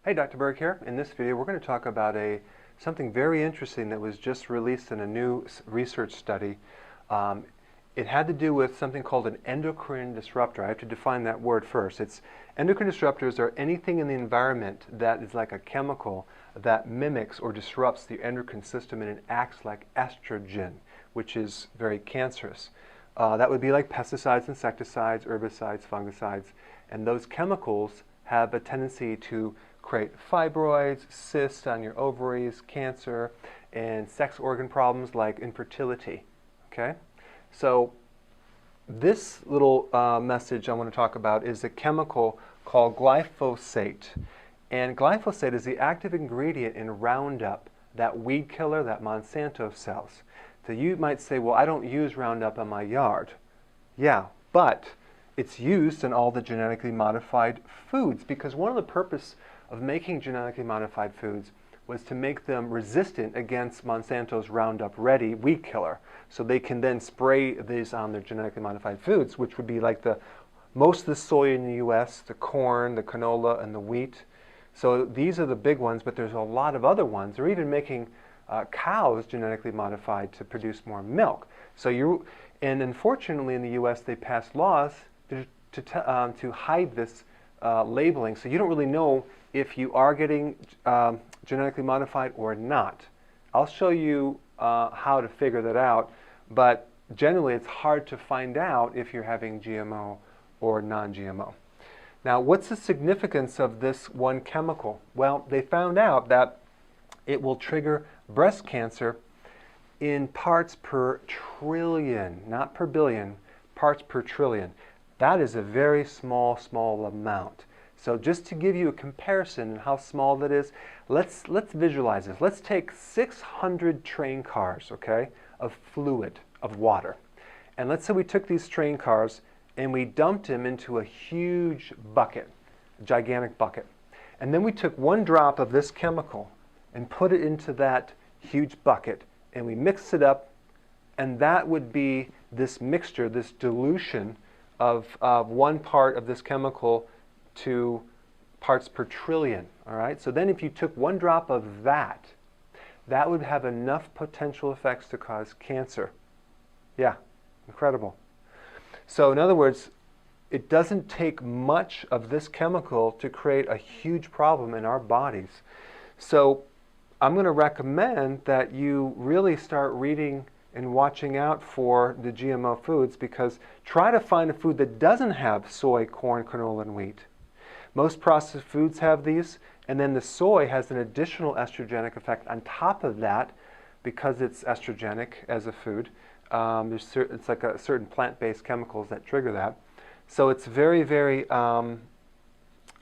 Hey, Dr. Berg here. In this video, we're going to talk about something very interesting that was just released in a new research study. It had to do with something called an endocrine disruptor. I have to define that word first. Endocrine disruptors are anything in the environment that is like a chemical that mimics or disrupts the endocrine system, and it acts like estrogen, which is very cancerous. That would be like pesticides, insecticides, herbicides, fungicides, and those chemicals have a tendency to create fibroids, cysts on your ovaries, cancer, and sex organ problems like infertility. Okay? So this little message I want to talk about is a chemical called glyphosate. And glyphosate is the active ingredient in Roundup, that weed killer that Monsanto sells. So you might say, well, I don't use Roundup in my yard. Yeah, but it's used in all the genetically modified foods, because one of the purposes of making genetically modified foods was to make them resistant against Monsanto's Roundup Ready weed killer. So they can then spray these on their genetically modified foods, which would be like most of the soy in the US, the corn, the canola, and the wheat. So these are the big ones, but there's a lot of other ones. They're even making cows genetically modified to produce more milk. And unfortunately in the US they passed laws to hide this labeling, so you don't really know if you are getting genetically modified or not. I'll show you how to figure that out, but generally it's hard to find out if you're having GMO or non-GMO. Now, what's the significance of this one chemical? Well, they found out that it will trigger breast cancer in parts per trillion, not per billion, parts per trillion. That is a very small amount. So just to give you a comparison of how small that is, let's visualize this. Let's take 600 train cars, okay, of fluid, of water. And let's say we took these train cars and we dumped them into a huge bucket, a gigantic bucket. And then we took one drop of this chemical and put it into that huge bucket, and we mixed it up, and that would be this mixture, this dilution of one part of this chemical to parts per trillion. All right. So then if you took one drop of that would have enough potential effects to cause cancer. Yeah, incredible. So in other words, it doesn't take much of this chemical to create a huge problem in our bodies. So I'm going to recommend that you really start reading and watching out for the GMO foods, because try to find a food that doesn't have soy, corn, canola, and wheat. Most processed foods have these, and then the soy has an additional estrogenic effect on top of that because it's estrogenic as a food. It's like certain plant-based chemicals that trigger that. So it's very, very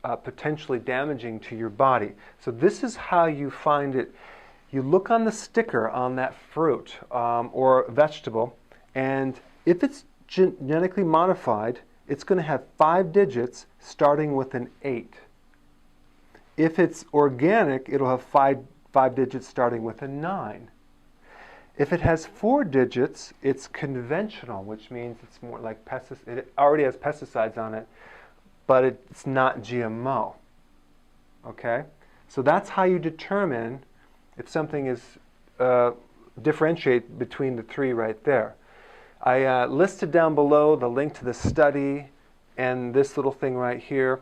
potentially damaging to your body. So this is how you find it. You look on the sticker on that fruit or vegetable, and if it's genetically modified, it's going to have 5 digits starting with an 8. If it's organic, it'll have five digits starting with a 9. If it has 4 digits, it's conventional, which means it's more like it already has pesticides on it, but it's not GMO. Okay? So that's how you determine if something is differentiate between the 3 right there. I listed down below the link to the study and this little thing right here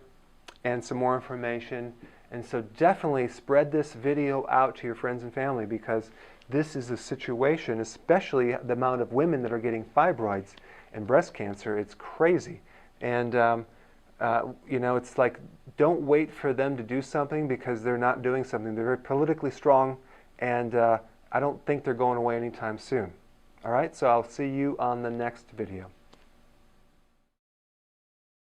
and some more information. And so definitely spread this video out to your friends and family, because this is a situation, especially the amount of women that are getting fibroids and breast cancer. It's crazy. And you know, it's like, don't wait for them to do something because they're not doing something. They're very politically strong, and I don't think they're going away anytime soon. All right, so I'll see you on the next video.